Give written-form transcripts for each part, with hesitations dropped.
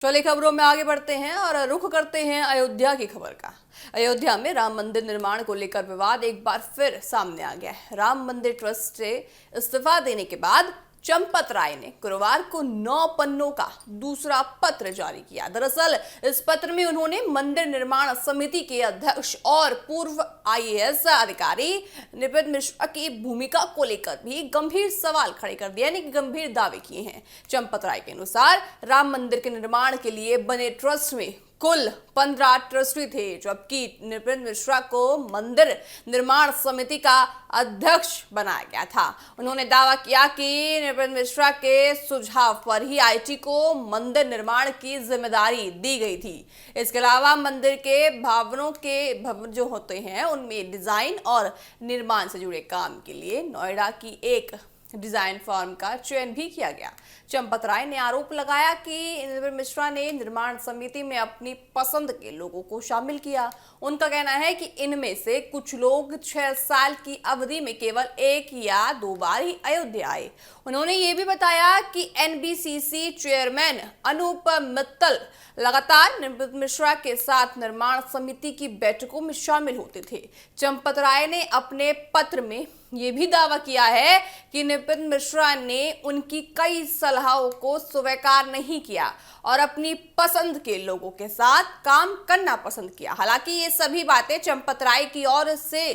चलिए खबरों में आगे बढ़ते हैं और रुख करते हैं अयोध्या की खबर का। अयोध्या में राम मंदिर निर्माण को लेकर विवाद एक बार फिर सामने आ गया है। राम मंदिर ट्रस्ट से इस्तीफा देने के बाद चंपत राय ने गुरुवार को 9 पन्नों का दूसरा पत्र जारी किया। दरअसल इस पत्र में उन्होंने मंदिर निर्माण समिति के अध्यक्ष और पूर्व आईएएस अधिकारी निपिन मिश्रा की भूमिका को लेकर भी गंभीर सवाल खड़े कर दिए, यानी कि गंभीर दावे किए हैं। चंपत राय के अनुसार राम मंदिर के निर्माण के लिए बने ट्रस्ट में कुल 15 ट्रस्टी थे, जबकि निपिन मिश्रा को मंदिर निर्माण समिति का अध्यक्ष बनाया गया था। उन्होंने दावा किया कि निपिन मिश्रा के सुझाव पर ही आईटी को मंदिर निर्माण की जिम्मेदारी दी गई थी। इसके अलावा मंदिर के भवन जो होते हैं उनमें डिजाइन और निर्माण से जुड़े काम के लिए नोएडा की एक डिजाइन फर्म का चयन भी किया गया। चंपत राय ने आरोप लगाया कि निपिन मिश्रा ने निर्माण समिति में अपनी पसंद के लोगों को शामिल किया। उनका कहना है कि इनमें से कुछ लोग 6 साल की अवधि में केवल 1 या 2 बार ही अयोध्या आए। उन्होंने ये भी बताया कि एनबीसीसी चेयरमैन अनूप मित्तल लगातार निपिन मिश्रा के साथ निर्माण समिति की बैठकों में शामिल होते थे। चंपत राय ने अपने पत्र में यह भी दावा किया है कि निपिन मिश्रा ने उनकी कई सलाहों को स्वीकार नहीं किया और अपनी पसंद के लोगों के साथ काम करना पसंद किया। हालांकि ये सभी बातें चंपत राय की ओर से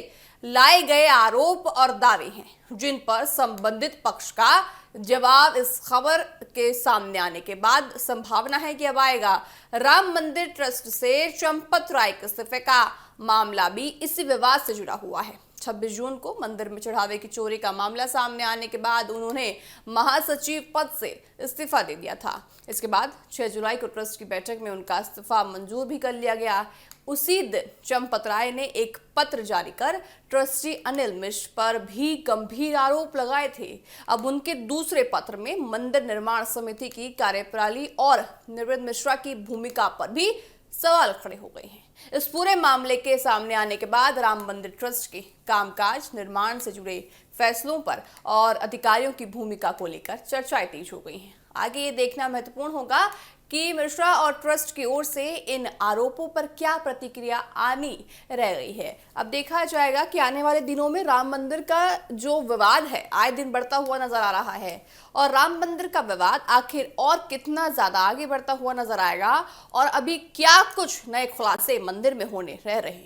लाए गए आरोप और दावे हैं, जिन पर संबंधित पक्ष का जवाब इस खबर के सामने आने के बाद संभावना है कि अब आएगा। राम मंदिर ट्रस्ट से चंपत राय के इस्तीफे का मामला भी इसी विवाद से जुड़ा हुआ है। 26 जून को मंदिर में चढ़ावे की चोरी का मामला सामने आने के बाद उन्होंने महासचिव पद से इस्तीफा दे दिया था। इसके बाद 6 जुलाई को ट्रस्ट की बैठक में उनका इस्तीफा मंजूर भी कर लिया गया। उसी दिन चंपत राय ने एक पत्र जारी कर ट्रस्टी अनिल मिश्र पर भी गंभीर आरोप लगाए थे। अब उनके दूसरे पत्र में मंदिर निर्माण समिति की कार्यप्रणाली और निपिन मिश्रा की भूमिका पर भी सवाल खड़े हो गए हैं। इस पूरे मामले के सामने आने के बाद राम मंदिर ट्रस्ट के कामकाज, निर्माण से जुड़े फैसलों पर और अधिकारियों की भूमिका को लेकर चर्चाएं तेज हो गई हैं। आगे ये देखना महत्वपूर्ण होगा कि मिश्रा और ट्रस्ट की ओर से इन आरोपों पर क्या प्रतिक्रिया आनी रह गई है। अब देखा जाएगा कि आने वाले दिनों में राम मंदिर का जो विवाद है आए दिन बढ़ता हुआ नजर आ रहा है, और राम मंदिर का विवाद आखिर और कितना ज्यादा आगे बढ़ता हुआ नजर आएगा और अभी क्या कुछ नए खुलासे मंदिर में होने रह रहे हैं।